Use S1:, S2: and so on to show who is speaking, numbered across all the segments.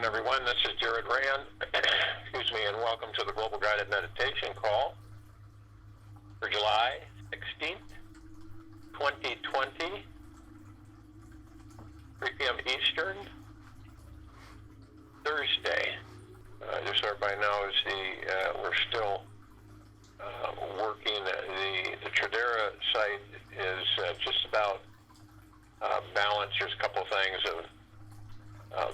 S1: everyone. This is Jared Rand, excuse me, and welcome to the Global Guided Meditation Call for July 16th, 2020, 3 p.m. Eastern, Thursday. Just so everybody knows, we're still working. The Tradera site is just about balanced. There's a couple of things of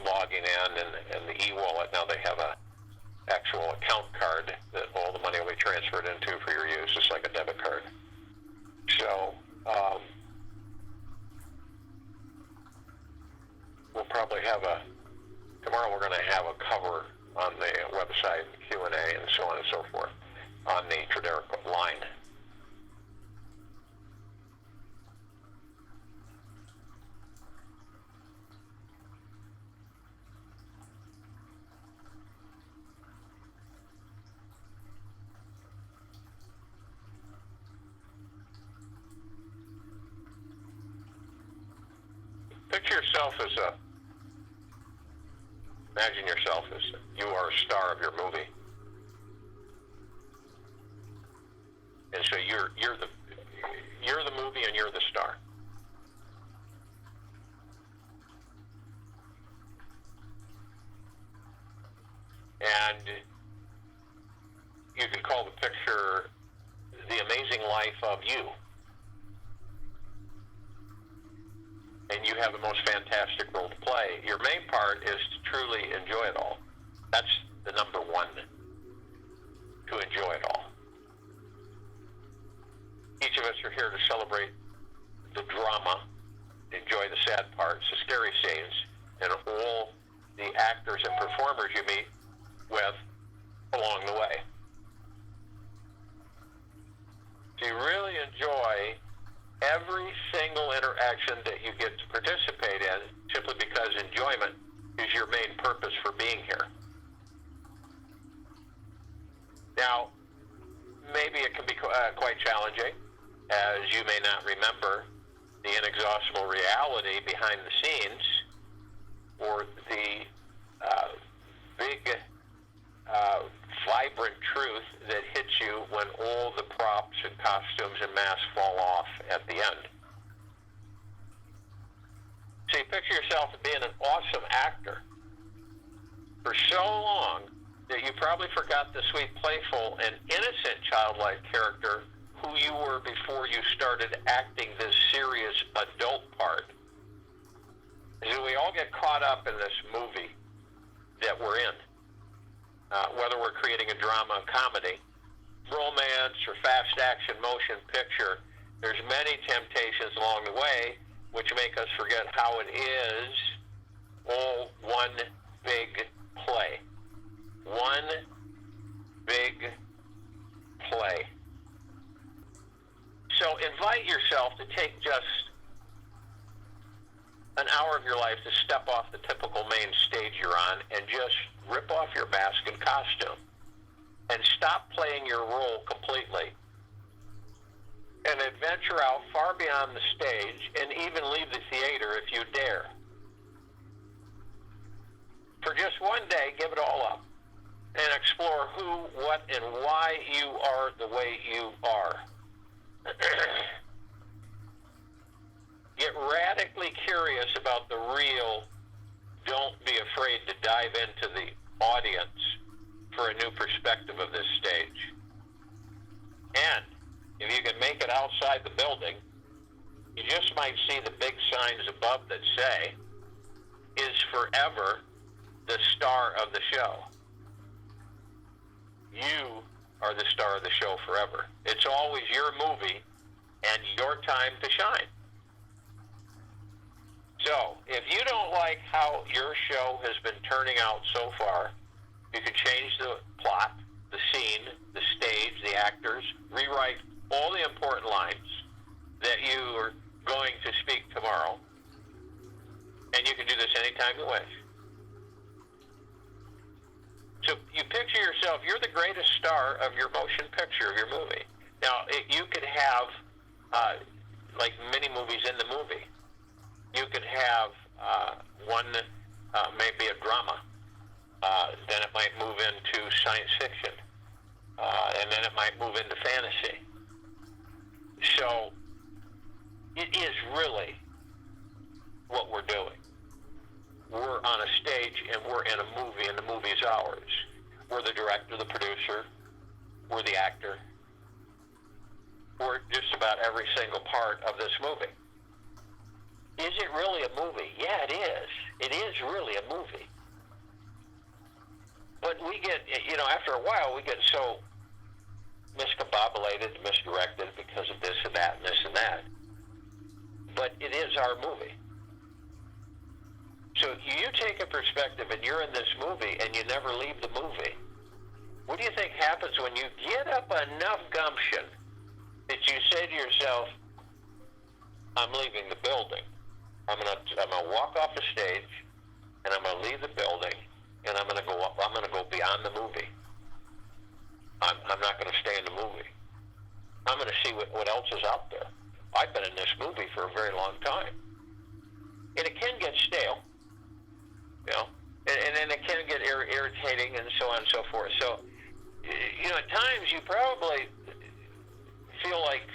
S1: logging in and the e-wallet. Now they have a actual account card that all the money will be transferred into for your use. It's like a debit card. So we'll probably have tomorrow we're going to have a cover on the website, Q&A and so on and so forth on the Tradera line. Picture yourself imagine yourself as you are a star of your movie. And so you're the movie and you're the star. And you can call the picture The Amazing Life of You. And you have the most fantastic role to play. Your main part is to truly enjoy it all. That's the number one, to enjoy it all. Each of us are here to celebrate the drama, enjoy the sad parts, the scary scenes, and all the actors and performers you meet with along the way. Do you really enjoy every single interaction that you get to participate in, simply because enjoyment is your main purpose for being here? Now, maybe it can be quite challenging, as you may not remember the inexhaustible reality behind the scenes, or the big, vibrant truth that hits you when all the props and costumes and masks fall off at the end. So you picture yourself as being an awesome actor for so long that you probably forgot the sweet, playful, and innocent childlike character who you were before you started acting this serious adult part. So we all get caught up in this movie that we're in. Whether we're creating a drama, comedy, romance, or fast action motion picture, there's many temptations along the way which make us forget how it is all one big play. One big play. So invite yourself to take just an hour of your life to step off the typical main stage you're on and just rip off your mask and costume and stop playing your role completely and adventure out far beyond the stage and even leave the theater if you dare. For just one day, give it all up and explore who, what, and why you are the way you are. Get radically curious about the real. Don't be afraid to dive into the audience for a new perspective of this stage. And if you can make it outside the building, you just might see the big signs above that say, "Is forever the star of the show." You are the star of the show forever. It's always your movie and your time to shine. So, if you don't like how your show has been turning out so far, you can change the plot, the scene, the stage, the actors, rewrite all the important lines that you are going to speak tomorrow, and you can do this anytime you wish. So you picture yourself, you're the greatest star of your motion picture, of your movie. Now, you could have, like many movies in the movie, you could have one maybe a drama, Then it might move into science fiction. And then it might move into fantasy. So it is really what we're doing. We're on a stage and we're in a movie, and the movie's ours. We're the director, the producer, we're the actor. We're just about every single part of this movie. Is it really a movie? Yeah, it is. It is really a movie. But we get, after a while, we get so miscombobulated, misdirected because of this and that and this and that. But it is our movie. So you take a perspective and you're in this movie and you never leave the movie. What do you think happens when you get up enough gumption that you say to yourself, I'm leaving the building. I'm gonna walk off the stage and I'm gonna leave the building and I'm gonna go beyond the movie. I'm not gonna stay in the movie. I'm gonna see what else is out there. I've been in this movie for a very long time. And it can get stale, and then it can get irritating and so on and so forth. So, at times you probably feel like,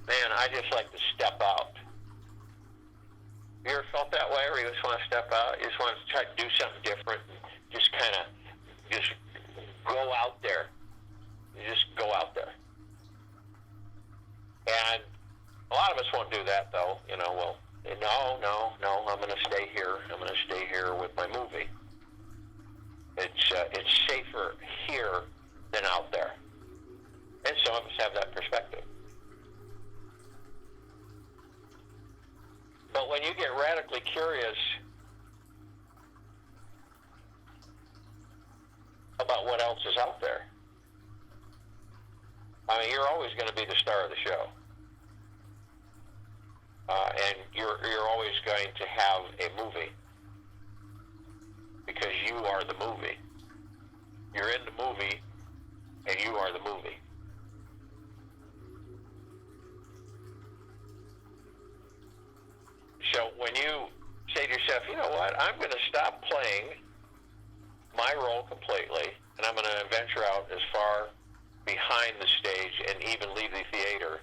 S1: man, I just like to step out. You ever felt that way, where you just want to step out? You just want to try to do something different and just kind of just go out there. You just go out there. And a lot of us won't do that, though. No, I'm going to stay here. I'm going to stay here with my movie. It's safer here than out there. And some of us have that perspective. But when you get radically curious about what else is out there, you're always going to be the star of the show. And you're always going to have a movie because you are the movie. You're in the movie and you are the movie. So when you say to yourself, you know what, I'm going to stop playing my role completely and I'm going to venture out as far behind the stage and even leave the theater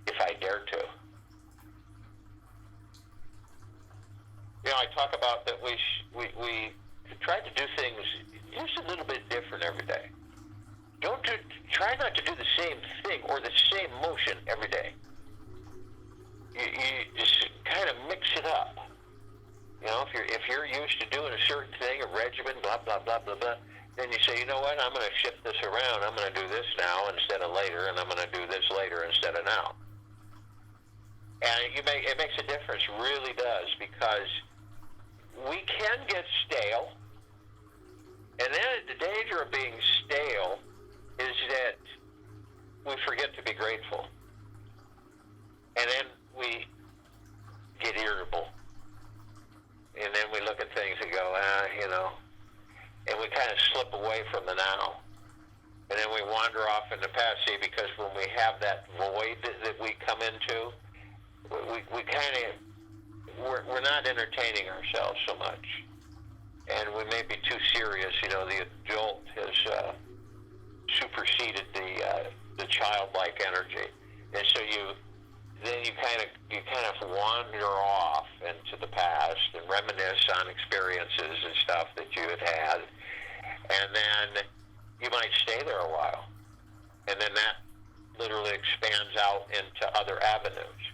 S1: if I dare to. I talk about that we try to do things just a little bit different every day. Try not to do the same thing or the same motion every day. You just kind of mix it up. If you're used to doing a certain thing, a regimen, blah, blah, blah, blah, blah, then you say, you know what, I'm going to shift this around. I'm going to do this now instead of later, and I'm going to do this later instead of now. And it makes a difference, really does, because we can get stale. And then the danger of being stale is that we forget to be grateful. And then we get irritable. And then we look at things and go, and we kind of slip away from the now. And then we wander off in the past, because when we have that void that we come into, we kind of, we're not entertaining ourselves so much. And we may be too serious. The adult has superseded the childlike energy. And so you kind of wander off into the past and reminisce on experiences and stuff that you had. And then you might stay there a while. And then that literally expands out into other avenues.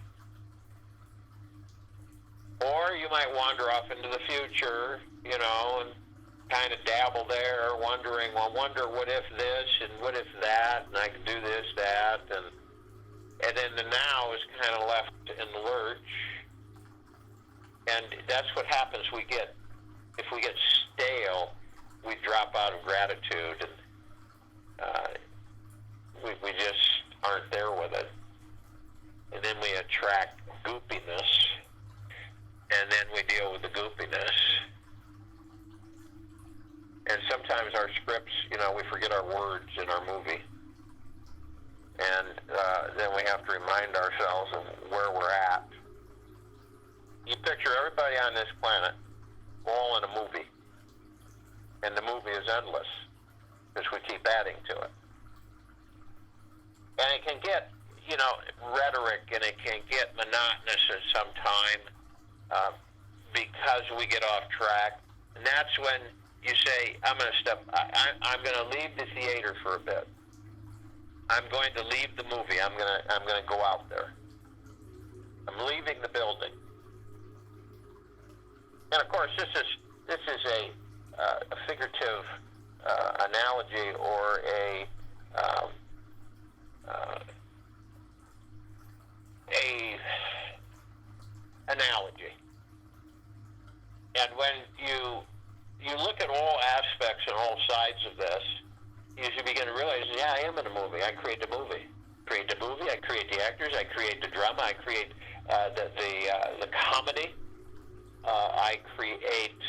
S1: Or you might wander off into the future, and kind of dabble there, wondering, wonder what if this and what if that, and I could do this, that, and then the now is kind of left in the lurch. And that's what happens. If we get stale, we drop out of gratitude, and we just aren't there with it. And then we attract goopiness, and then we deal with the goopiness. And sometimes our scripts, we forget our words in our movie. And then we have to remind ourselves of where we're at. You picture everybody on this planet all in a movie. And the movie is endless because we keep adding to it. And it can get, rhetoric, and it can get monotonous at some time because we get off track. And that's when you say, I'm going to leave the theater for a bit. I'm going to leave the movie. I'm going to go out there. I'm leaving the building. And of course, this is a figurative analogy or a analogy. And when you look at all aspects and all sides of this, you should begin to realize, I am in a movie. I create the movie. I create the actors. I create the drama. I create the comedy. I create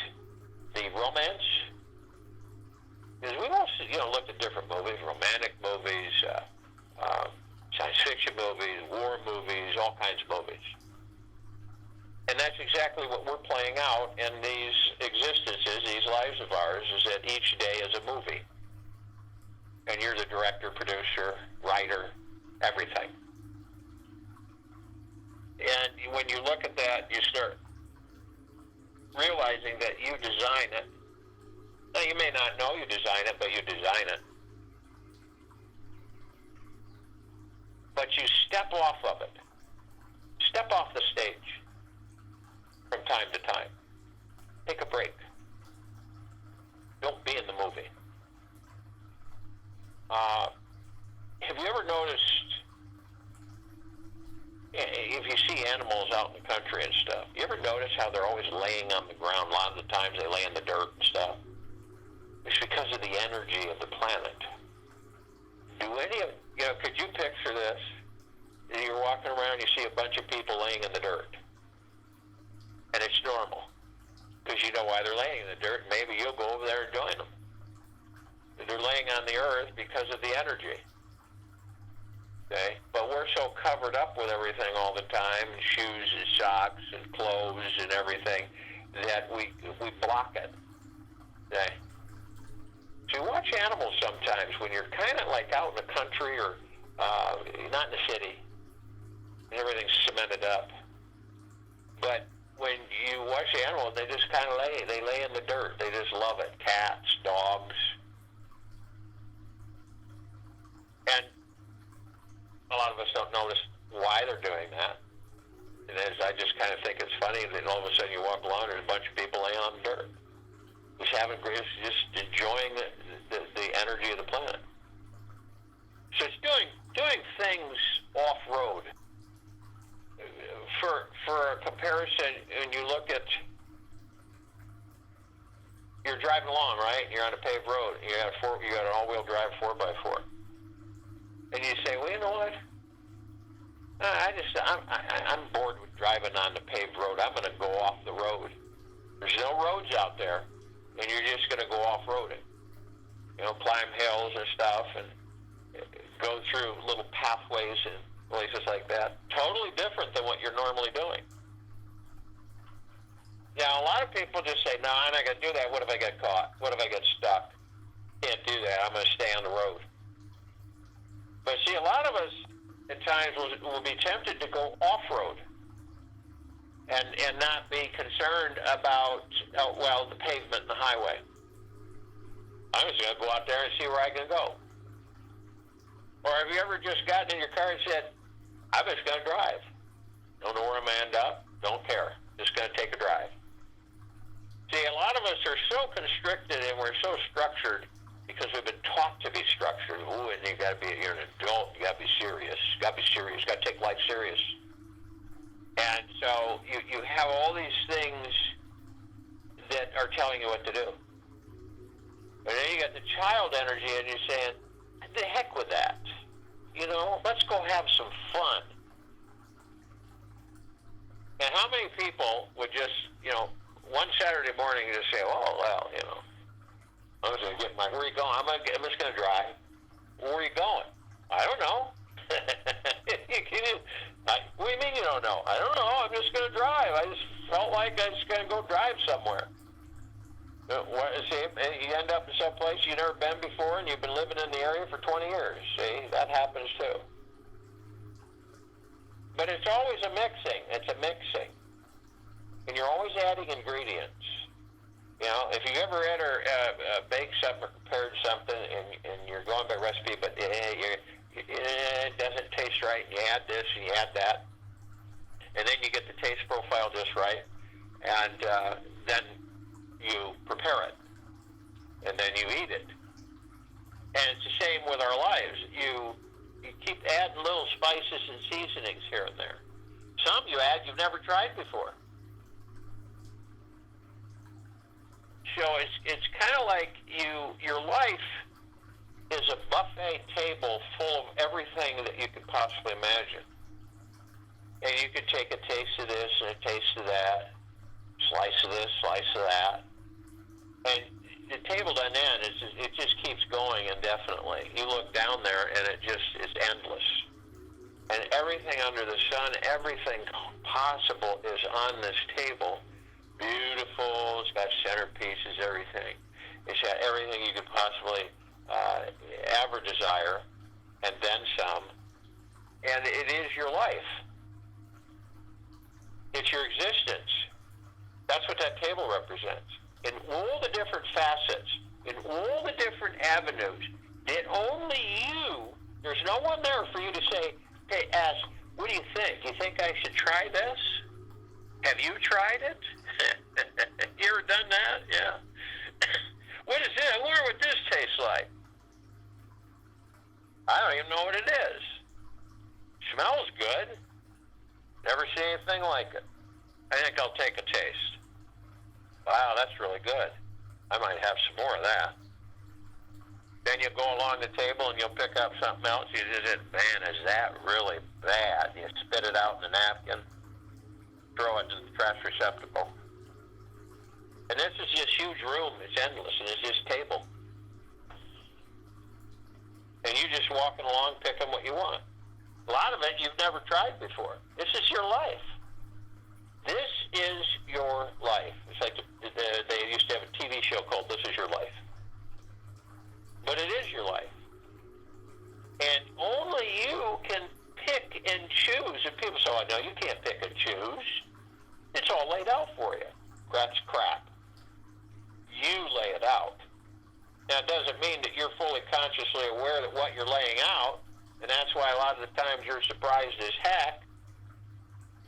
S1: the romance. Because we've also, looked at different movies, romantic movies, science fiction movies, war movies, all kinds of movies. And that's exactly what we're playing out in these existences, these lives of ours, is that each day is a movie. And you're the director, producer, writer, everything. And when you look at that, you start realizing that you design it. Now, you may not know you design it, but you design it. But you step off of it. Step off the stage from time to time. Take a break. Don't be in the movie. Have you ever noticed, if you see animals out in the country and stuff, you ever notice how they're always laying on the ground? A lot of the times they lay in the dirt and stuff. It's because of the energy of the planet. Could you picture this? You're walking around, you see a bunch of people laying in the dirt. And it's normal. Because you know why they're laying in the dirt, and maybe you'll go over there and join them. They're laying on the earth because of the energy. Okay? But we're so covered up with everything all the time, and shoes and socks and clothes and everything, that we block it. Okay? So you watch animals sometimes when you're kind of like out in the country or not in the city, and everything's cemented up. But when you watch the animals, they just kind of they lay in the dirt. They just love it. Cats, dogs. And a lot of us don't notice why they're doing that. And I just kind of think it's funny that all of a sudden you walk along and there's a bunch of people laying on the dirt. Just enjoying the energy of the planet. So it's doing things off-road. For a comparison, when you look at, you're driving along, right? You're on a paved road. You got an all-wheel drive 4x4. And you say, well, you know what? I'm bored with driving on the paved road. I'm going to go off the road. There's no roads out there, and you're just going to go off-roading. Climb hills and stuff, and go through little pathways and places like that. Totally different than what you're normally doing. Now, a lot of people just say, no, I'm not going to do that. What if I get caught? What if I get stuck? Can't do that. I'm going to stay on the road. But see, a lot of us at times will be tempted to go off-road and not be concerned about, the pavement and the highway. I'm just going to go out there and see where I can go. Or have you ever just gotten in your car and said, I'm just going to drive. Don't know where I'm going to end up. Don't care. Just going to take a drive. See, a lot of us are so constricted and we're so structured because we've been taught to be structured. Ooh, and you're an adult. You got to be serious. You got to be serious. You got to take life serious. And so you have all these things that are telling you what to do. And then you got the child energy and you're saying, the heck with that. Let's go have some fun. And how many people would just, one Saturday morning just say, I'm just going to get where are you going? I'm just going to drive. Where are you going? I don't know. What do you mean you don't know? I don't know. I'm just going to drive. I just felt like I was going to go drive somewhere. See, you end up in some place you've never been before, and you've been living in the area for 20 years. See, that happens too. But it's always a mixing. It's a mixing. And you're always adding ingredients. You know, if you ever bake something or prepared something, and you're going by recipe, but it doesn't taste right, and you add this and you add that, and then you get the taste profile just right, and then you prepare it, and then you eat it. And it's the same with our lives. You keep adding little spices and seasonings here and there. Some you add you've never tried before. So it's kind of like your life is a buffet table full of everything that you could possibly imagine. And you could take a taste of this and a taste of that, slice of this, slice of that. And the table doesn't end. It just keeps going indefinitely. You look down there and it just is endless. And everything under the sun, everything possible is on this table. Beautiful. It's got centerpieces, everything. It's got everything you could possibly ever desire, and then some. And it is your life. It's your existence. That's what that table represents. In all the different facets, in all the different avenues, that only you, there's no one there for you to say, hey, ask, what do you think? You think I should try this? Have you tried it? You ever done that? Yeah. What is it? I wonder what this tastes like. I don't even know what it is. Smells good. Never seen anything like it. I think I'll take a taste. Wow, that's really good. I might have some more of that. Then you go along the table and you'll pick up something else. You just, man, is that really bad? You spit it out in a napkin, throw it in the trash receptacle. And this is this huge room. It's endless, and it's this table. And you just walking along picking what you want. A lot of it you've never tried before. This is your life. This is your life. It's like they used to have a TV show called This Is Your Life. But it is your life. And only you can pick and choose. And people say, oh, no, you can't pick and choose. It's all laid out for you. That's crap. You lay it out. Now, it doesn't mean that you're fully consciously aware that what you're laying out, and that's why a lot of the times you're surprised as heck,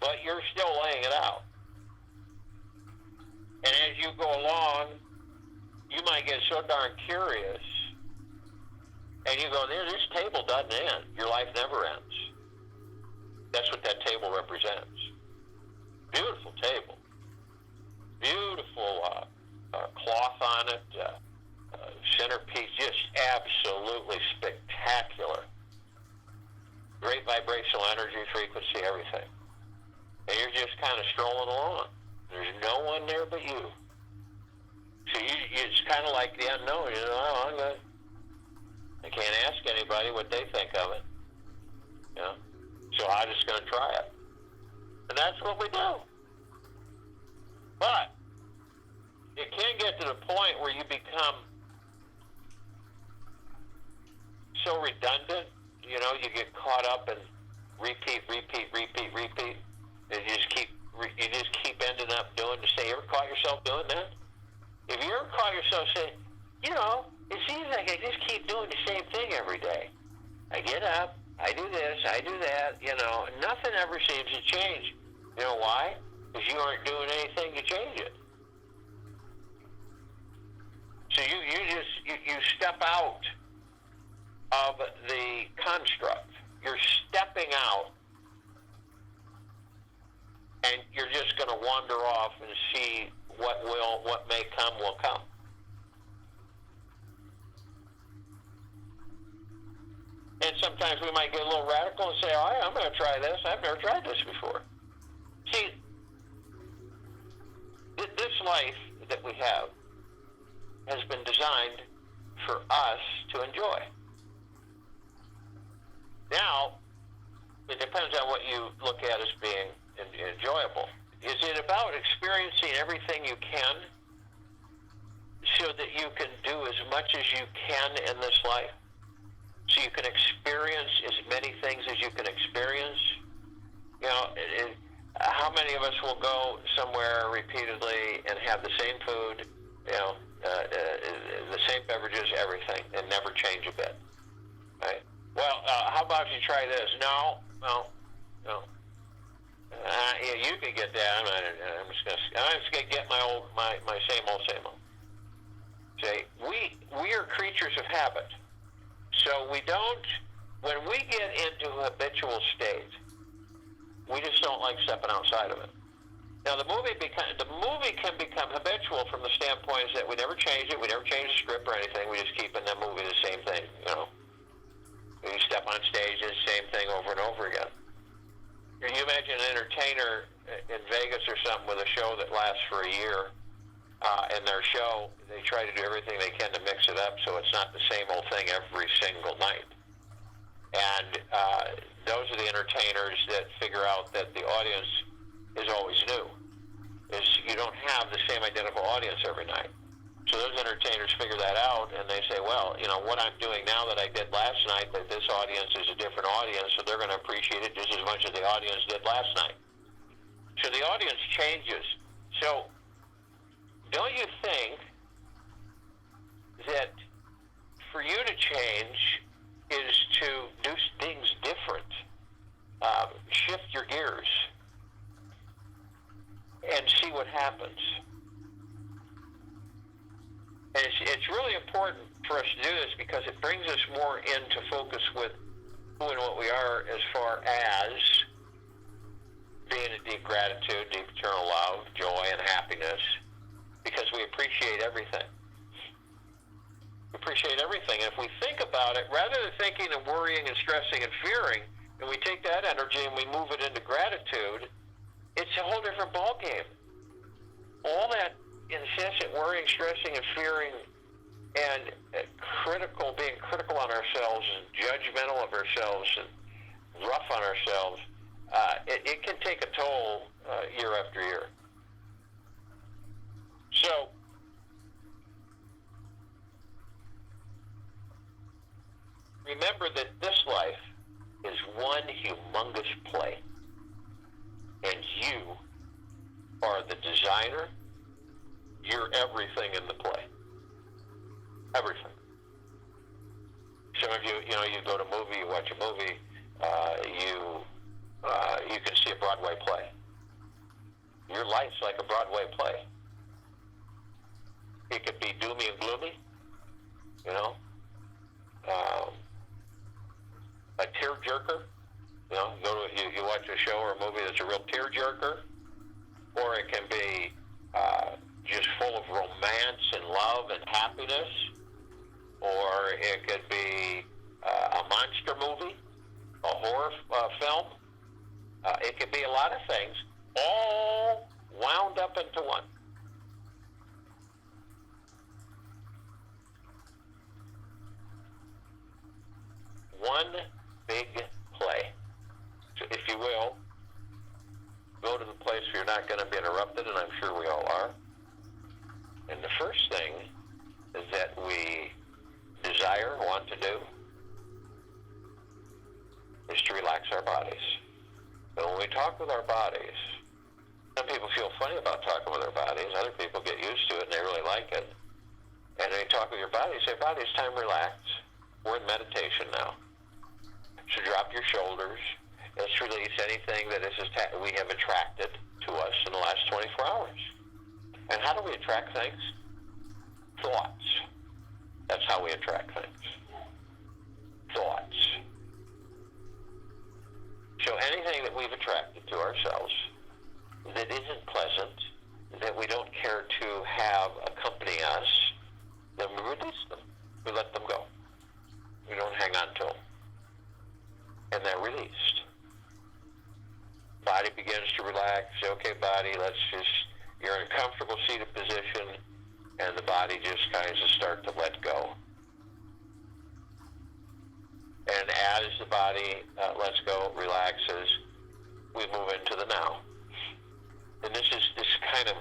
S1: but you're still laying it out. And as you go along, you might get so darn curious, and you go, this table doesn't end. Your life never ends. That's what that table represents. Beautiful table. Beautiful cloth on it, centerpiece, just absolutely spectacular. Great vibrational energy, frequency, everything. And you're just kind of strolling along. There's no one there but you. So it's kind of like the unknown. You know, oh, I'm good. I can't ask anybody what they think of it. You know? So I'm just going to try it. And that's what we do. But it can get to the point where you become so redundant, you know, you get caught up in repeat. And you just keep ending up doing the same. You ever caught yourself doing that? If you ever caught yourself saying, you know, it seems like I just keep doing the same thing every day. I get up, I do this, I do that, you know, nothing ever seems to change. You know why? Because you aren't doing anything to change it. So you step out of the construct. You're stepping out, and you're just going to wander off and see what may come will come. And sometimes we might get a little radical and say, all right, I'm going to try this. I've never tried this before. See, this life that we have has been designed for us to enjoy. Now, it depends on what you look at as being enjoyable. Is it about experiencing everything you can? so that you can do as much as you can in this life, so you can experience as many things as you can experience. You know, how many of us will go somewhere repeatedly and have the same food, you know, the same beverages, everything, and never change a bit, right? Well, how about you try this? No. Yeah, you can get that. I'm just gonna get my same old. See, we are creatures of habit, so we don't. When we get into a habitual state, we just don't like stepping outside of it. Now, the movie can become habitual from the standpoint that we never change it, we never change the script or anything. We just keep in that movie the same thing. You know, you step on stage, it's the same thing over and over again. Can you imagine an entertainer in Vegas or something with a show that lasts for a year? And their show, they try to do everything they can to mix it up so it's not the same old thing every single night. And those are the entertainers that figure out that the audience is always new. You don't have the same identical audience every night. So those entertainers figure that out, and they say, well, you know, what I'm doing now that I did last night, that this audience is a different audience, so they're going to appreciate it just as much as the audience did last night. So the audience changes. So don't you think that for you to change is to do things different, shift your gears, and see what happens? And it's really important for us to do this because it brings us more into focus with who and what we are as far as being in deep gratitude, deep eternal love, joy, and happiness, because we appreciate everything. We appreciate everything. And if we think about it, rather than thinking and worrying and stressing and fearing, and we take that energy and we move it into gratitude, it's a whole different ballgame. All that incessant worrying, stressing, and fearing, and being critical on ourselves and judgmental of ourselves and rough on ourselves, it can take a toll year after year. So, remember that this life is one humongous play, and you are the designer. You're everything in the play. Everything. Some of you, you go to a movie, you watch a movie, you can see a Broadway play. Your life's like a Broadway play. It could be doomy and gloomy, a tearjerker. You watch a show or a movie that's a real tearjerker, or it can be just full of romance and love and happiness, or it could be a monster movie, a horror film. It could be a lot of things, all wound up into one. One big play. So if you will, go to the place where you're not going to be interrupted, and I'm sure we all are. And the first thing is that we desire, want to do, is to relax our bodies. But when we talk with our bodies, some people feel funny about talking with their bodies. Other people get used to it and they really like it. And when you talk with your body, you say, body, it's time to relax. We're in meditation now. So drop your shoulders. Let's release anything that we have attracted to us in the last 24 hours. And how do we attract things? Thoughts. That's how we attract things. Thoughts. So anything that we've attracted to ourselves that isn't pleasant, that we don't care to have accompany us, then we release them. We let them go. We don't hang on to them. And they're released. Body begins to relax. Okay, body, you're in a comfortable seated position, and the body just kind of start to let go. And as the body lets go, relaxes, we move into the now. And this kind of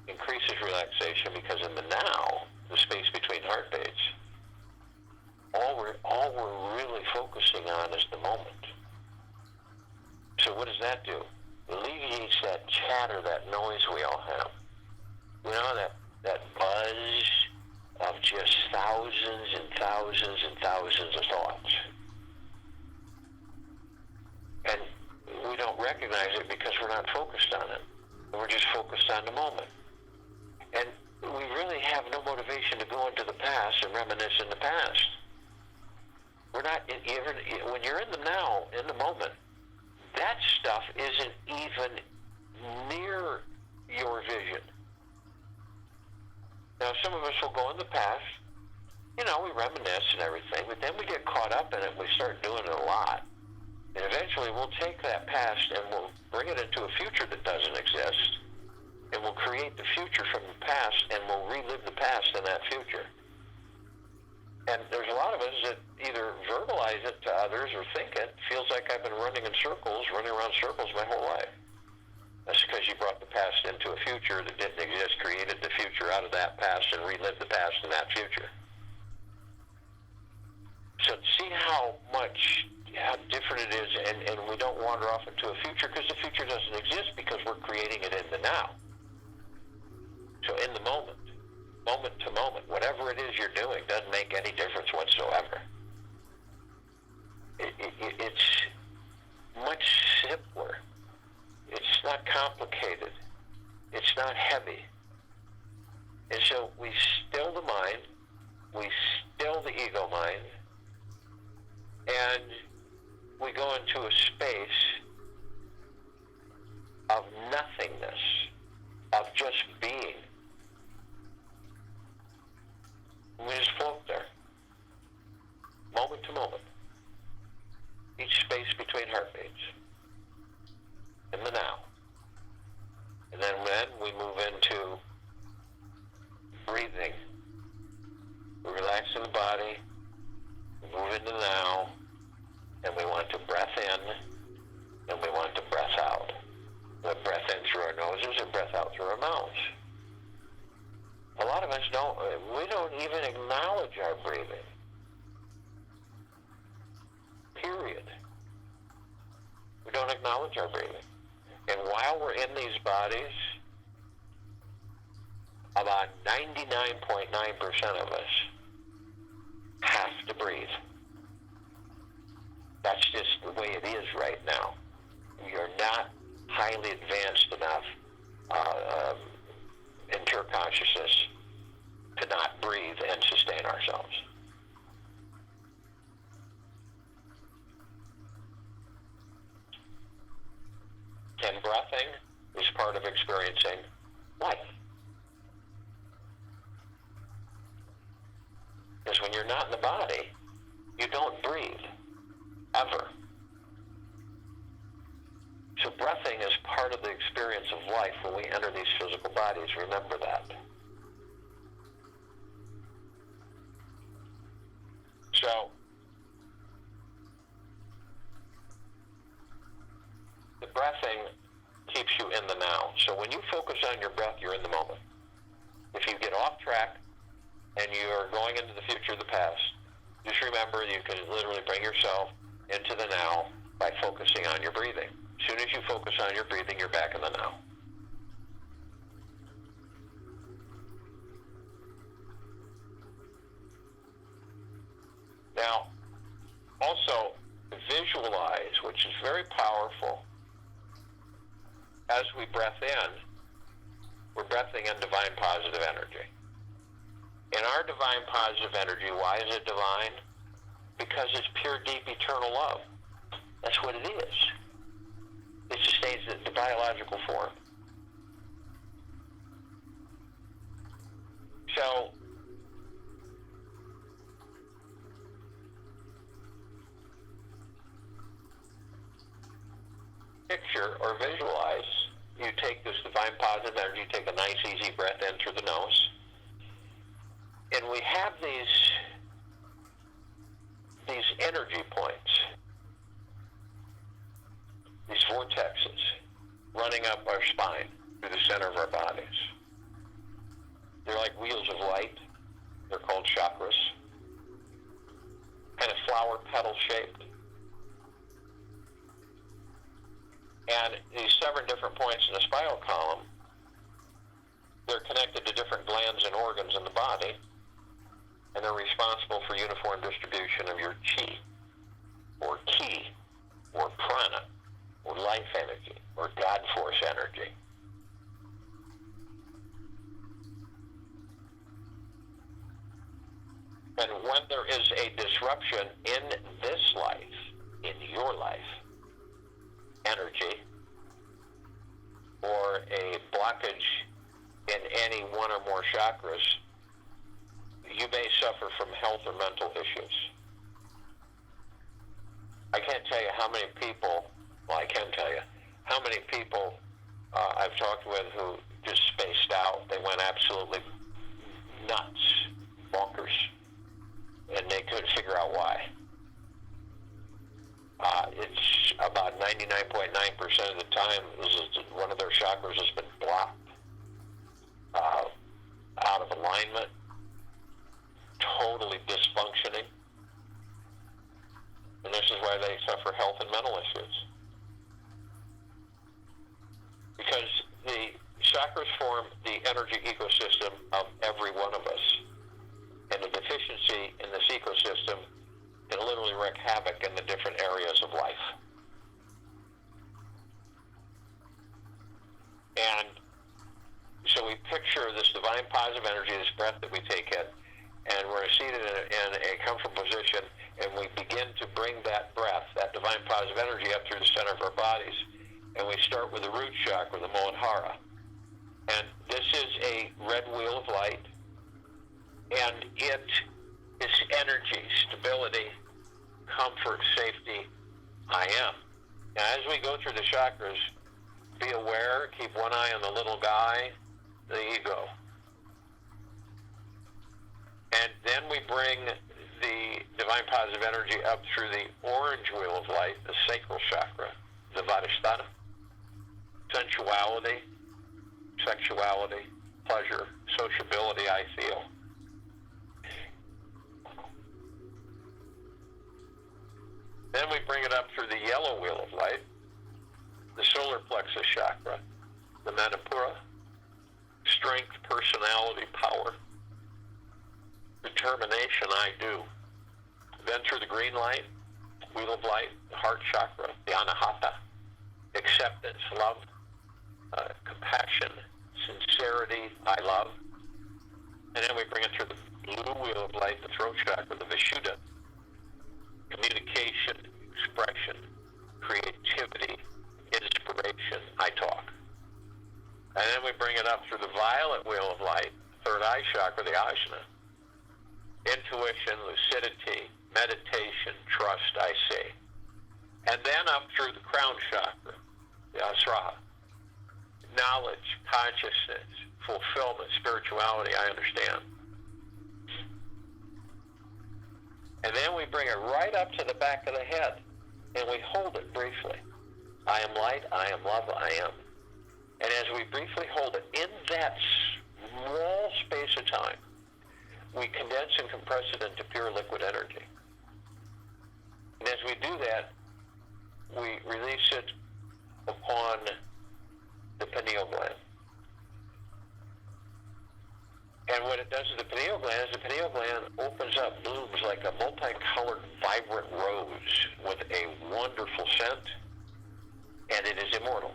S1: increases relaxation because in the now, the space between heartbeats, all we're really focusing on is the moment. So what does that do? It alleviates that chatter, that noise we all have. You know, that buzz of just thousands and thousands and thousands of thoughts. And we don't recognize it because we're not focused on it. We're just focused on the moment. And we really have no motivation to go into the past and reminisce in the past. We're not, even when you're in the now, in the moment, that stuff isn't even near your vision. Now, some of us will go in the past, you know, we reminisce and everything, but then we get caught up in it, we start doing it a lot. And eventually we'll take that past and we'll bring it into a future that doesn't exist. And we'll create the future from the past and we'll relive the past in that future. And there's a lot of us that either verbalize it to others or think it. Feels like I've been running around circles my whole life. That's because you brought the past into a future that didn't exist, created the future out of that past and relived the past in that future. So see how different it is, and we don't wander off into a future because the future doesn't exist because we're creating it in the now. So in the moment to moment, whatever it is you're doing doesn't make any difference whatsoever. It's much simpler. It's not complicated. It's not heavy. And so we still the mind, we still the ego mind, and we go into a space of nothingness, of just being. We just float there, moment to moment, each space between heartbeats, in the now. And then we move into breathing. We relax in the body, we move into the now, and we want to breath in, and we want to breath out. We breath in through our noses and breath out through our mouths. A lot of us we don't even acknowledge our breathing. Period. We don't acknowledge our breathing. And while we're in these bodies, about 99.9% of us have to breathe. That's just the way it is right now. We are not highly advanced enough in pure consciousness to not breathe and sustain ourselves. And breathing is part of experiencing life. Because when you're not in the body, you don't breathe, ever. So breathing is part of the experience of life when we enter these physical bodies. Remember that. So, the breathing keeps you in the now. So when you focus on your breath, you're in the moment. If you get off track and you're going into the future or the past, just remember you can literally bring yourself into the now by focusing on your breathing. As soon as you focus on your breathing, you're back in the now. Now, also visualize, which is very powerful. As we breath in, we're breathing in divine positive energy. In our divine positive energy, why is it divine? Because it's pure, deep, eternal love. That's what it is. It sustains the biological form. So, picture or visualize, you take this divine positive energy, take a nice easy breath in through the nose, and we have these energy points, these vortexes running up our spine through the center of our bodies. They're like wheels of light. They're called chakras. Kind of flower petal shaped. And these 7 different points in the spinal column, they're connected to different glands and organs in the body, and they're responsible for uniform distribution of your chi, or ki, or prana, or life energy, or God force energy. And when there is a disruption in this life, in your life, energy, or a blockage in any one or more chakras, you may suffer from health or mental issues. I can't tell you how many people, well, I can tell you how many people I've talked with who just spaced out. They went absolutely nuts, bonkers, and they couldn't figure out why. It's about 99.9% of the time one of their chakras has been blocked, out of alignment, totally dysfunctioning. And this is why they suffer health and mental issues. Because the chakras form the energy ecosystem of every one of us. And the deficiency in this ecosystem can literally wreak havoc in the different areas of life. And so we picture this divine positive energy, this breath that we take in, and we're seated in a comfortable position, and we begin to bring that breath, that divine positive energy, up through the center of our bodies. And we start with the root chakra, the Muladhara. And this is a red wheel of light, and it is energy, stability, comfort, safety, I am. Now, as we go through the chakras, be aware, keep one eye on the little guy, the ego. And then we bring the divine positive energy up through the orange wheel of light, the sacral chakra, the Vadhisthana. Sensuality, sexuality, pleasure, sociability, I feel. Then we bring it up through the yellow wheel of light, the solar plexus chakra, the Manipura, strength, personality, power, determination, I do. Then through the green light, wheel of light, the heart chakra, the Anahata, acceptance, love, compassion, sincerity, I love. And then we bring it through the blue wheel of light, the throat chakra, the Vishuddha, communication, expression, creativity, inspiration, I talk. And then we bring it up through the violet wheel of light, third eye chakra, the Ajna, intuition, lucidity, meditation, trust, I see. And then up through the crown chakra, the Asraha, knowledge, consciousness, fulfillment, spirituality, I understand. And then we bring it right up to the back of the head, and we hold it briefly. I am light, I am love, I am. And as we briefly hold it, in that small space of time, we condense and compress it into pure liquid energy. And as we do that, we release it upon the pineal gland. And what it does to the pineal gland is the pineal gland opens up, blooms like a multicolored, vibrant rose with a wonderful scent, and it is immortal.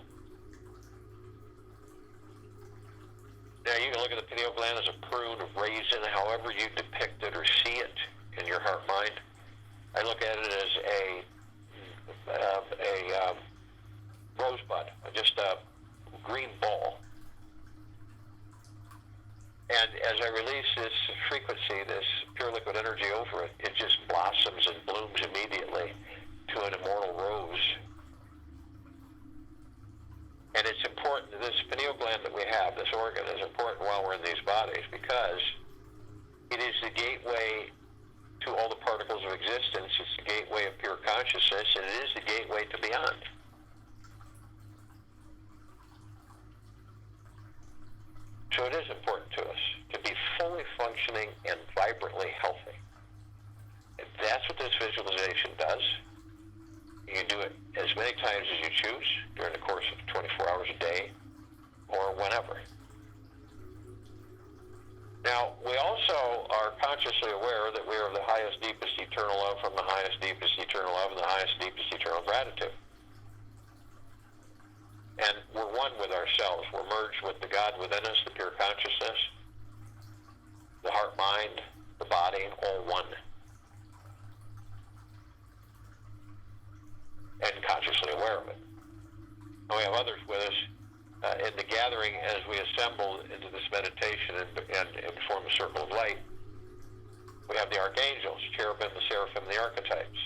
S1: Now, you can look at the pineal gland as a prune, a raisin, however you depict it or see it in your heart-mind. I look at it as a rosebud, just a green ball. And as I release this frequency, this pure liquid energy over it, it just blossoms and blooms immediately to an immortal rose. And it's important, this pineal gland that we have, this organ, is important while we're in these bodies because it is the gateway to all the particles of existence. It's the gateway of pure consciousness, and it is the gateway to beyond. So it is important to us to functioning and vibrantly healthy. And that's what this visualization does. You can do it as many times as you choose during the course of 24 hours a day or whenever. Now, we also are consciously aware that we are of the highest, deepest, eternal love from the highest, deepest, eternal love and the highest, deepest, eternal gratitude. And we're one with ourselves. We're merged with the God within us, the pure consciousness, the heart, mind, the body, all one. And consciously aware of it. And we have others with us in the gathering as we assemble into this meditation and form a circle of light. We have the archangels, cherubim, the seraphim, the archetypes.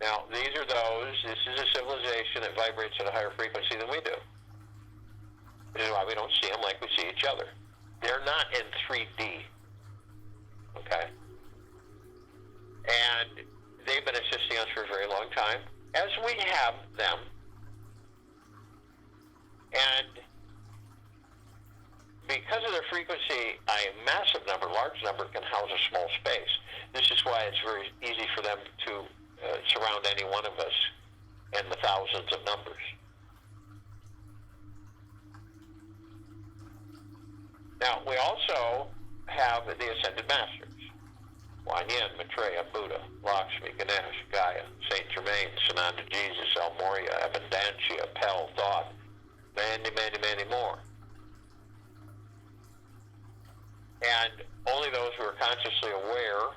S1: Now, this is a civilization that vibrates at a higher frequency than we do. This is why we don't see them like we see each other. They're not in 3D. Okay? And they've been assisting us for a very long time, as we have them. And because of their frequency, a massive number, large number, can house a small space. This is why it's very easy for them to surround any one of us in the thousands of numbers. Now, we also have the Ascended Masters. Kuan Yin, Maitreya, Buddha, Lakshmi, Ganesh, Gaia, Saint Germain, Sananda Jesus, El Morya, Abundantia, Pel, Thoth, many, many, many more. And only those who are consciously aware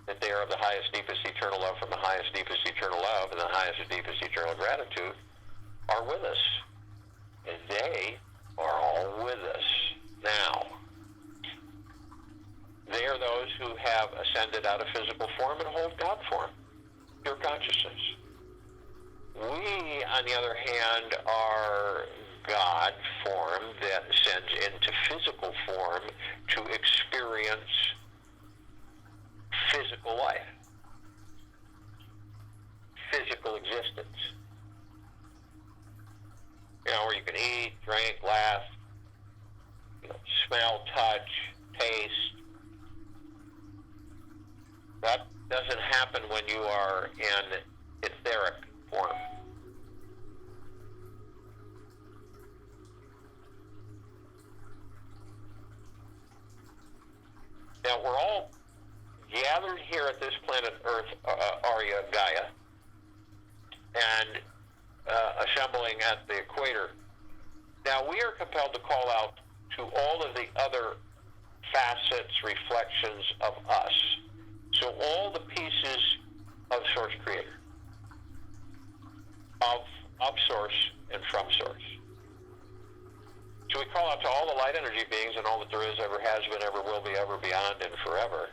S1: that they are of the highest, deepest, eternal love from the highest, deepest, eternal love and the highest, deepest, eternal gratitude are with us. And they are all with us now. They are those who have ascended out of physical form and hold God form, pure consciousness. We, on the other hand, are God form that ascends into physical form to experience physical life, physical existence. You know, where you can eat, drink, laugh, smell, touch, taste. That doesn't happen when you are in etheric form. Now, we're all gathered here at this planet Earth, Arya, Gaia, and assembling at the equator. Now, we are compelled to call out to all of the other facets, reflections of us. So all the pieces of Source Creator, of Source and from Source. So we call out to all the light energy beings and all that there is, ever has been, ever will be, ever beyond, and forever.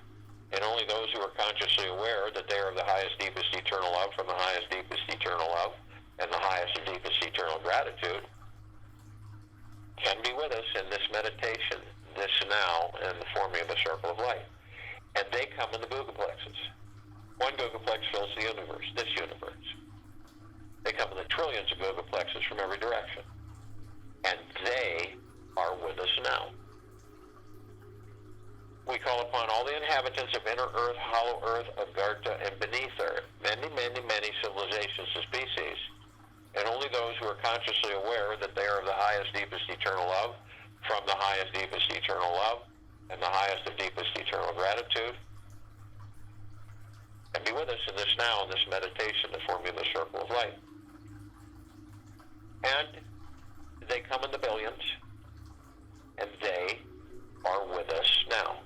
S1: And only those who are consciously aware that they are of the highest, deepest, eternal love from the highest, deepest, eternal love and the highest and deepest, eternal gratitude can be with us in this meditation, this now, and the forming of the circle of light. And they come in the googleplexes. One googleplex fills the universe, this universe. They come in the trillions of googleplexes from every direction. And they are with us now. We call upon all the inhabitants of inner Earth, hollow Earth, Agartha, and beneath Earth, many, many, many civilizations and species, and only those who are consciously aware that they are of the highest, deepest, eternal love, from the highest, deepest, eternal love, and the highest and deepest eternal gratitude, and be with us in this now, in this meditation, the forming of the circle of light. And they come in the billions, and they are with us now.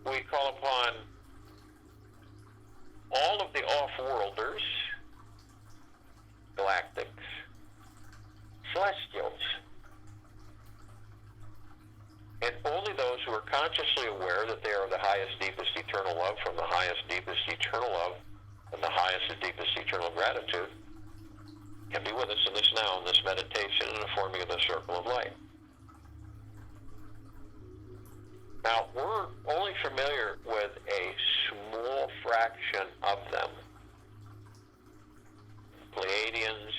S1: We call upon all of the off-worlders, galactics, celestials, and only those who are consciously aware that they are the highest, deepest, eternal love from the highest, deepest, eternal love and the highest and deepest, eternal gratitude can be with us in this now, in this meditation, and the forming of the circle of light. Now, we're only familiar with a small fraction of them. Pleiadians,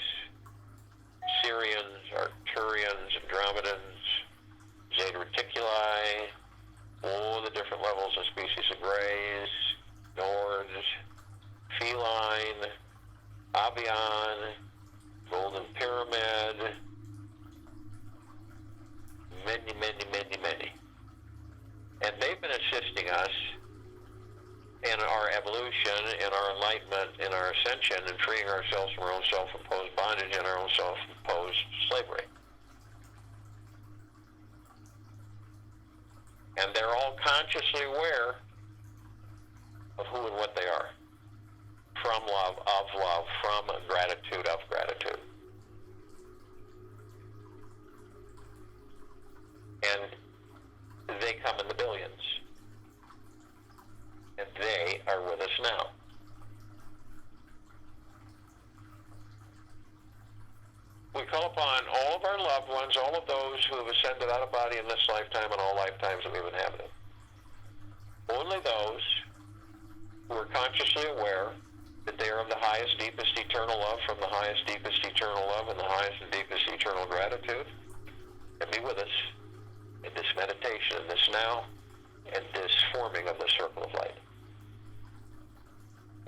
S1: in our evolution, in our enlightenment, in our ascension, and freeing ourselves from our own self-imposed bondage and our own self-imposed slavery. And they're all consciously aware of who and what they are. From love, of love, from gratitude, of gratitude. And they come in the billions. And they are with us now. We call upon all of our loved ones, all of those who have ascended out of body in this lifetime and all lifetimes that we've inhabited. Only those who are consciously aware that they are of the highest, deepest, eternal love from the highest, deepest, eternal love and the highest and deepest, eternal gratitude, and be with us in this meditation, in this now, and this forming of the circle of light.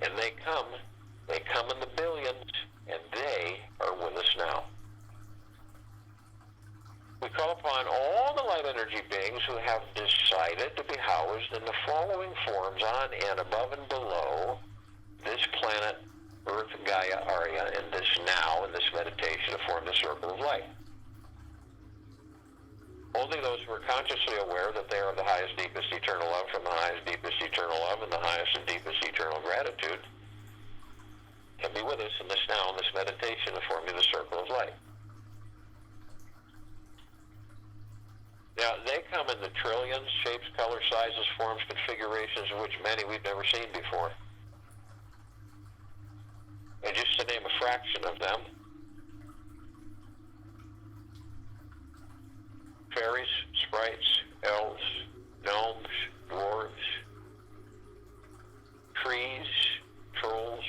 S1: And they come in the billions, and they are with us now. We call upon all the light energy beings who have decided to be housed in the following forms on and above and below this planet, Earth, Gaia, Arya, in this now, in this meditation, to form the circle of light. Only those who are consciously aware that they are of the highest, deepest, eternal love from the highest, deepest, eternal love and the highest and deepest, eternal gratitude can be with us in this now, in this meditation, to forming the circle of light. Now, they come in the trillions, shapes, colors, sizes, forms, configurations, of which many we've never seen before. And just to name a fraction of them, fairies, sprites, elves, gnomes, dwarves, trees, trolls,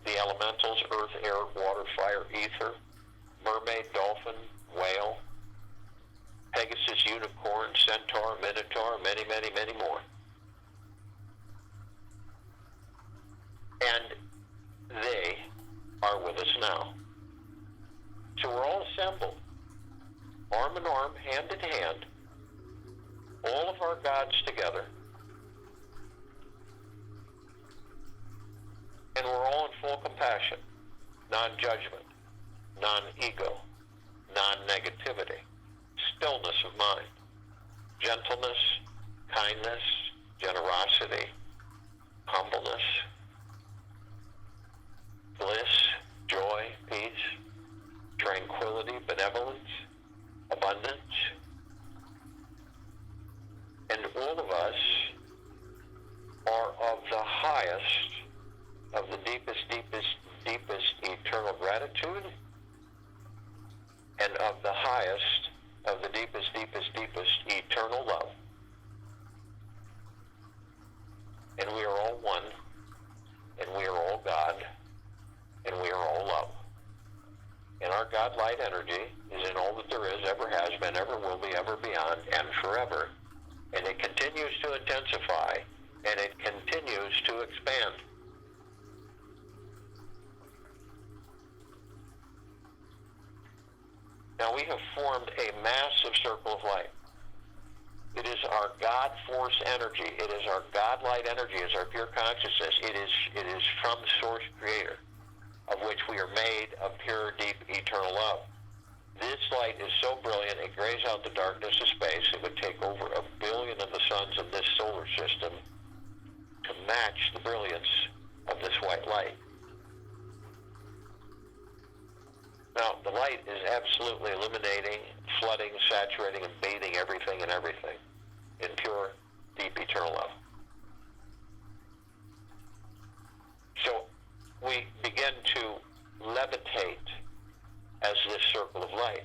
S1: the elementals, earth, air, water, fire, ether, mermaid, dolphin, whale, Pegasus, unicorn, centaur, minotaur, many, many, many more. And they are with us now. So we're all assembled, arm in arm, hand in hand, all of our gods together, and we're all in full compassion, non-judgment, non-ego, non-negativity, stillness of mind, gentleness, kindness, generosity, humbleness, bliss, joy, peace, tranquility, benevolence, abundance. And all of us are of the highest, of the deepest, deepest, deepest eternal gratitude, and of the highest, of the deepest, deepest, deepest eternal love. And we are all one, and we are all God, and we are all love. And our God light energy is in all that there is, ever has been, ever will be, ever beyond, and forever. And it continues to intensify, and it continues to expand. Now we have formed a massive circle of light. It is our God force energy. It is our God light energy. It is our pure consciousness. It is from Source Creator, of which we are made of pure, deep, eternal love. This light is so brilliant, it grays out the darkness of space. It would take over 1 billion of the suns of this solar system to match the brilliance of this white light. Now, the light is absolutely illuminating, flooding, saturating, and bathing everything and everything in pure, deep, eternal love. So we begin to levitate as this circle of light.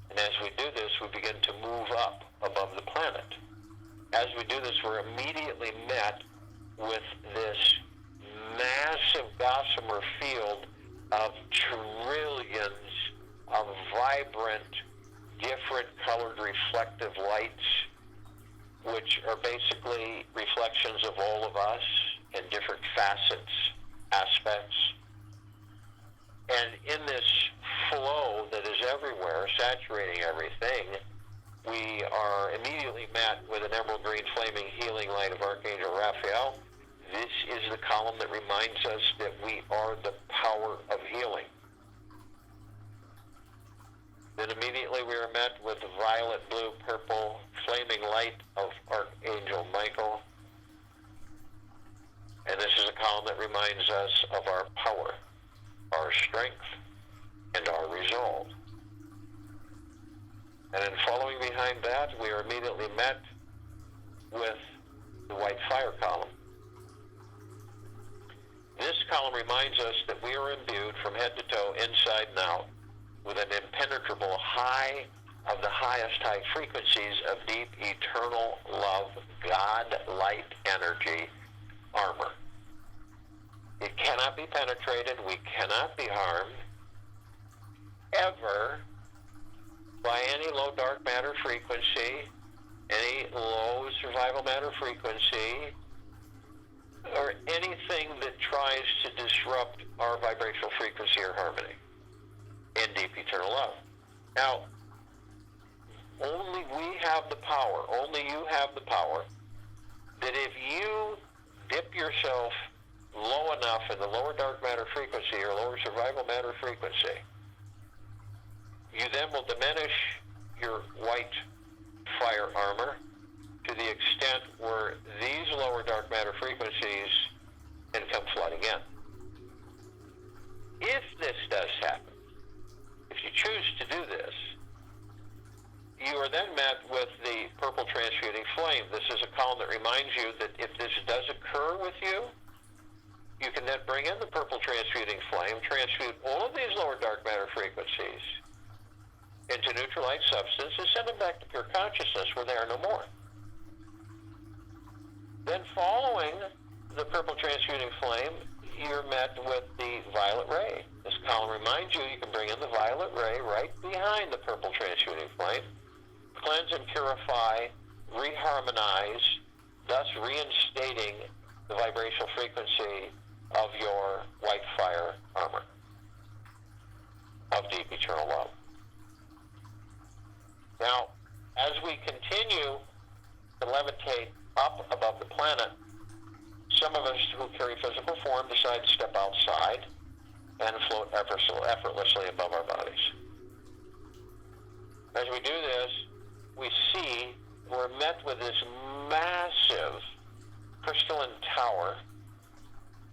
S1: And as we do this, we begin to move up above the planet. As we do this, we're immediately met with this massive gossamer field of trillions of vibrant, different colored reflective lights, which are basically reflections of all of us in different facets, aspects. And in this flow that is everywhere, saturating everything, we are immediately met with an emerald green flaming healing light of Archangel Raphael. This is the column that reminds us that we are the power of healing. Then immediately we are met with the violet, blue, purple, flaming light of Archangel Michael. And this is a column that reminds us of our power, our strength, and our resolve. And then following behind that, we are immediately met with the white fire column. This column reminds us that we are imbued from head to toe, inside and out, with an impenetrable high of the highest high frequencies of deep, eternal love, God, light, energy, armor. It cannot be penetrated. We cannot be harmed ever by any low dark matter frequency, any low survival matter frequency, or anything that tries to disrupt our vibrational frequency or harmony in deep eternal love. Now, only we have the power, only you have the power, that if you dip yourself low enough in the lower dark matter frequency or lower survival matter frequency, you then will diminish your white fire armor to the extent where these lower dark matter frequencies can come flooding in. If this does happen, if you choose to do this, you are then met with the purple transmuting flame. This is a column that reminds you that if this does occur with you, you can then bring in the purple transmuting flame, transmute all of these lower dark matter frequencies into neutral light substance and send them back to pure consciousness where they are no more. Then following the purple transmuting flame, you're met with the violet ray. This column reminds you you can bring in the violet ray right behind the purple transmuting flame, cleanse and purify, reharmonize, thus reinstating the vibrational frequency of your white fire armor of deep eternal love. Now, as we continue to levitate up above the planet, some of us who carry physical form decide to step outside and float effortlessly above our bodies. As we do this, we see we're met with this massive crystalline tower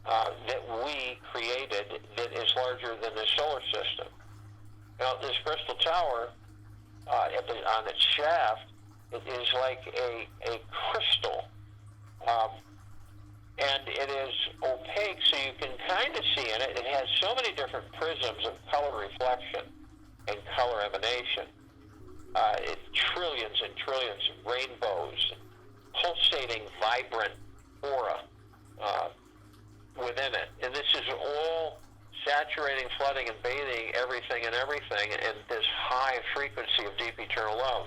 S1: that we created that is larger than the solar system. Now, this crystal tower, on its shaft, it is like a crystal, and it is opaque, so you can kind of see in it. It has so many different prisms of color reflection and color emanation. Trillions and trillions of rainbows, pulsating, vibrant aura within it. And this is all saturating, flooding, and bathing everything in this high frequency of deep eternal love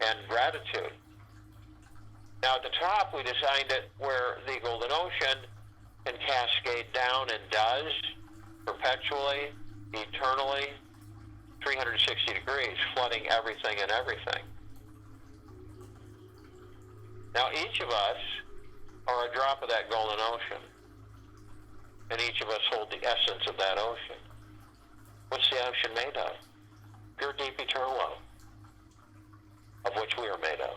S1: and gratitude. Now, at the top, we designed it where the golden ocean can cascade down and does perpetually, eternally, 360 degrees, flooding everything and everything. Now, each of us are a drop of that golden ocean, and each of us hold the essence of that ocean. What's the ocean made of? Pure deep eternal love, of which we are made of.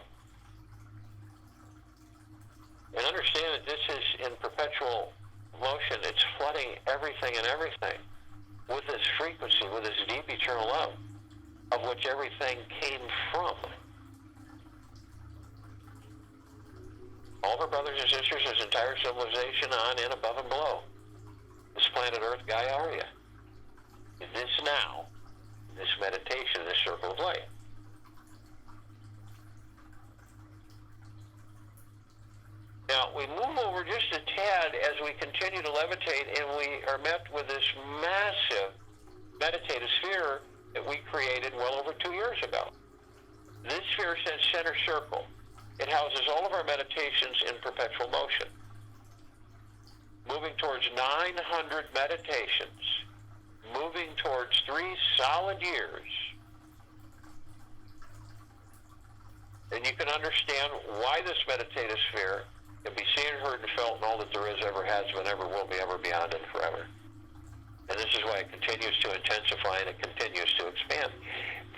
S1: And understand that this is in perpetual motion. It's flooding everything and everything with this frequency, with this deep eternal love, of which everything came from. All of our brothers and sisters, this entire civilization, on and above and below this planet Earth, Gaia, Arya. This now, this meditation, this circle of light. Now, we move over just a tad as we continue to levitate, and we are met with this massive meditative sphere that we created well over 2 years ago. This sphere says center circle. It houses all of our meditations in perpetual motion, moving towards 900 meditations, moving towards 3 solid years And you can understand why this meditative sphere can be seen, heard, and felt, and all that there is, ever has been, ever will be, ever beyond, and forever. And this is why it continues to intensify and it continues to expand.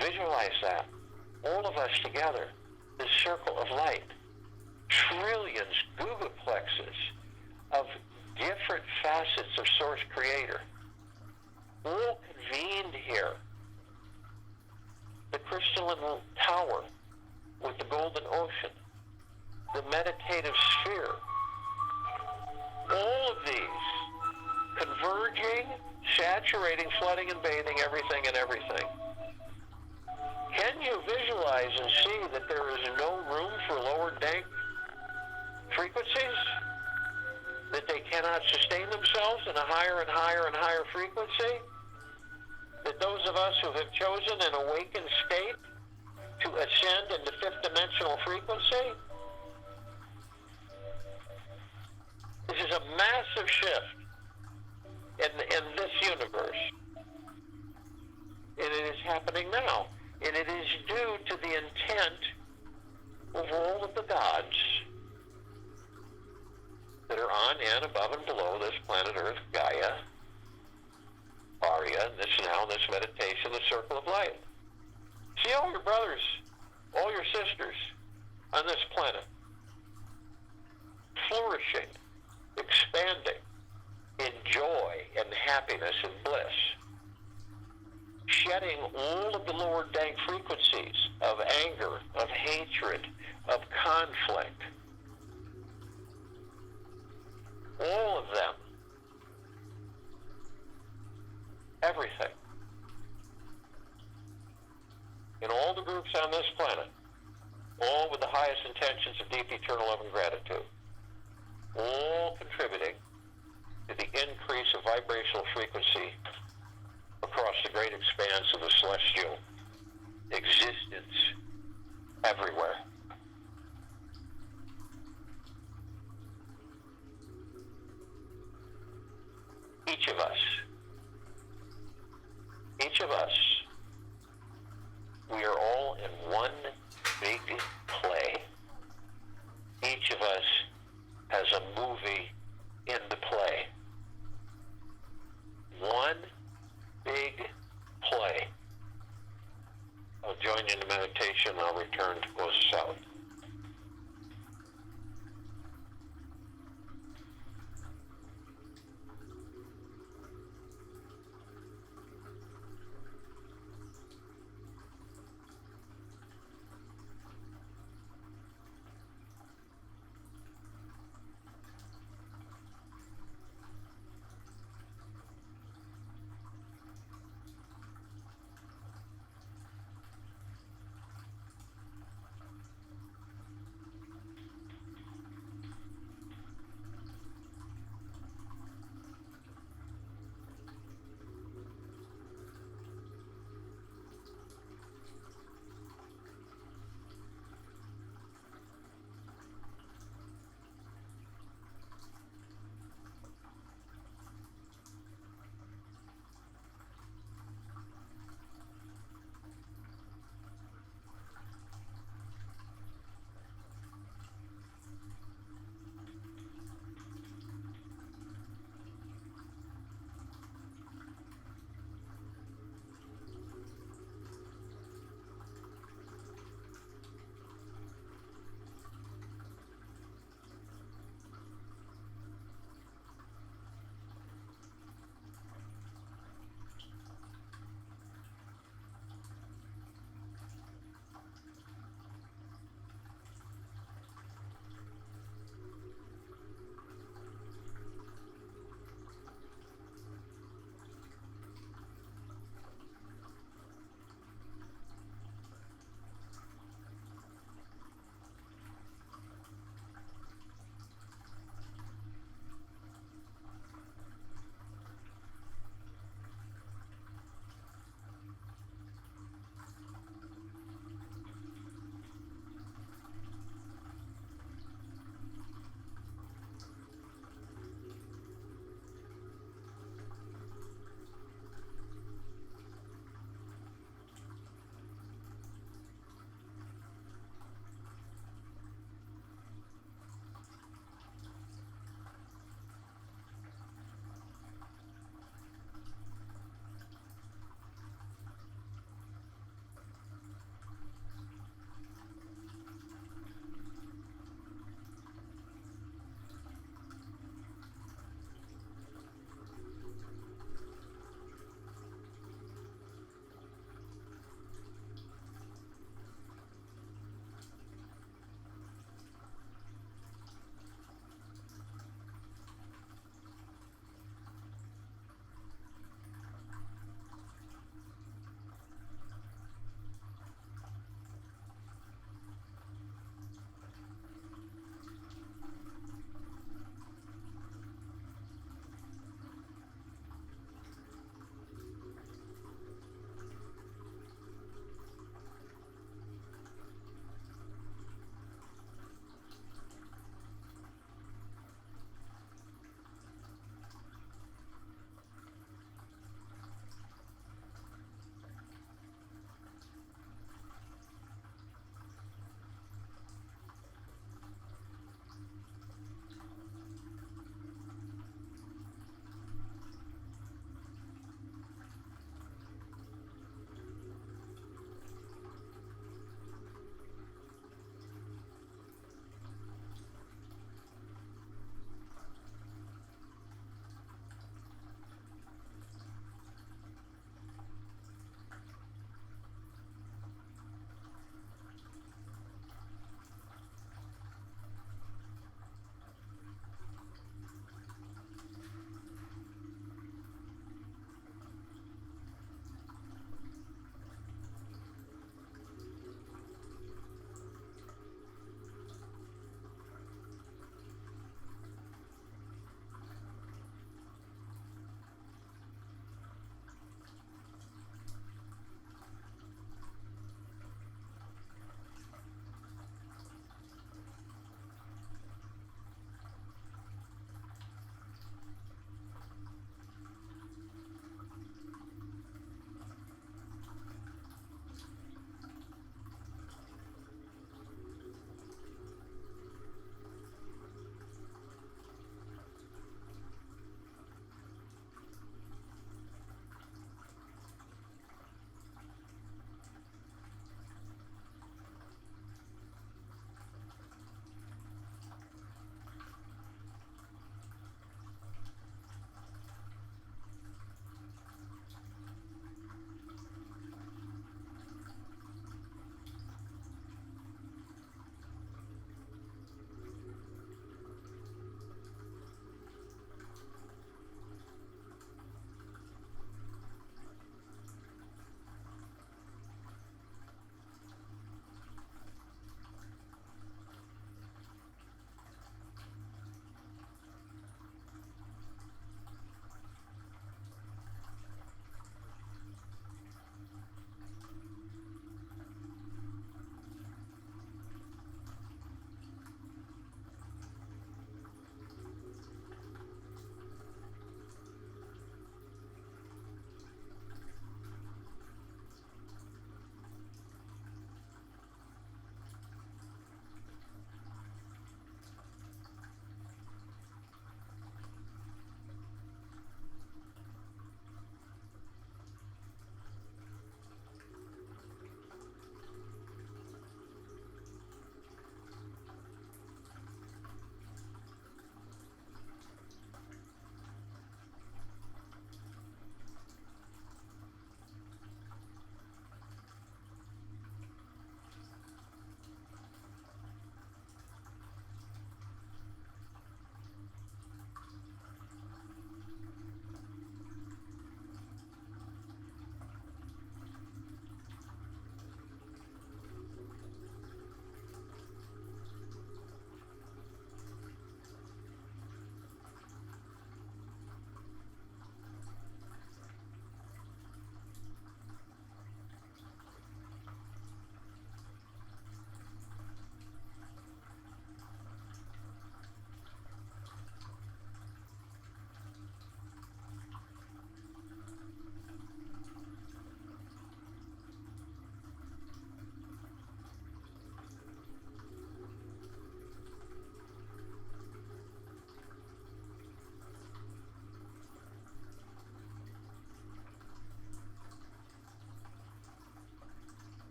S1: Visualize that. All of us together, this circle of light, trillions, gigaplexes of different facets of Source Creator, all convened here. The crystalline tower with the golden ocean, the meditative sphere, all of these converging, saturating, flooding, and bathing everything and everything. Can you visualize and see that there is no room for lower dank frequencies? That they cannot sustain themselves in a higher and higher and higher frequency? That those of us who have chosen an awakened state to ascend into fifth dimensional frequency? This is a massive shift in this universe. And it is happening now. And it is due to the intent of all of the gods that are on and above and below this planet Earth, Gaia, Arya, and this meditation, the circle of light. See all your brothers, all your sisters on this planet flourishing, expanding in joy and happiness and bliss, shedding all of the lower dank frequencies of anger, of hatred, of conflict. All of them. Everything. In all the groups on this planet, all with the highest intentions of deep eternal love and gratitude, all contributing to the increase of vibrational frequency across the great expanse of the celestial existence everywhere. Each of us, we are all in one big play. Each of us has a movie in the play. One big play. I'll join you in the meditation. I'll return to close us out.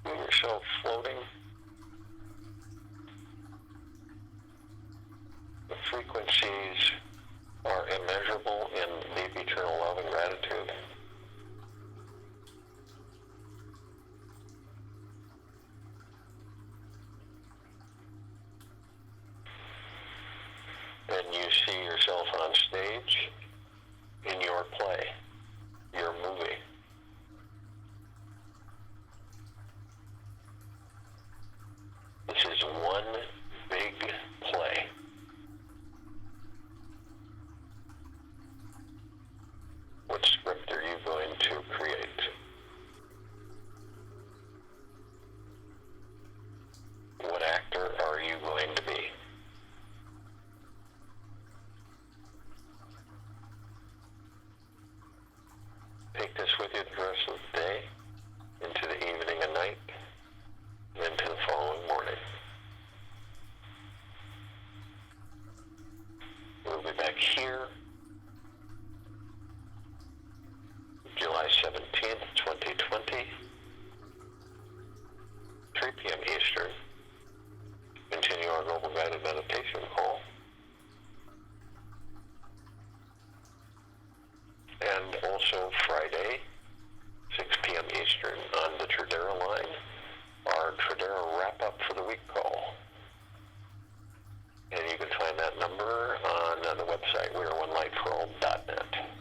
S1: Feel yourself floating. The frequencies are immeasurable in deep eternal love and gratitude. And you see yourself on stage in your play, your movie. This is one big play. What script are you going to create? What actor are you going to be? Take this with you the rest of the day, into the evening and night, and into the following morning. We'll be back here July 17th, 2020, 3 p.m. Eastern. Continue our global guided meditation call. And also Friday, 6 p.m. Eastern on the Tradera line, our Tradera wrap-up for the week call. And you can find that number on the website, weareonelightforall.net.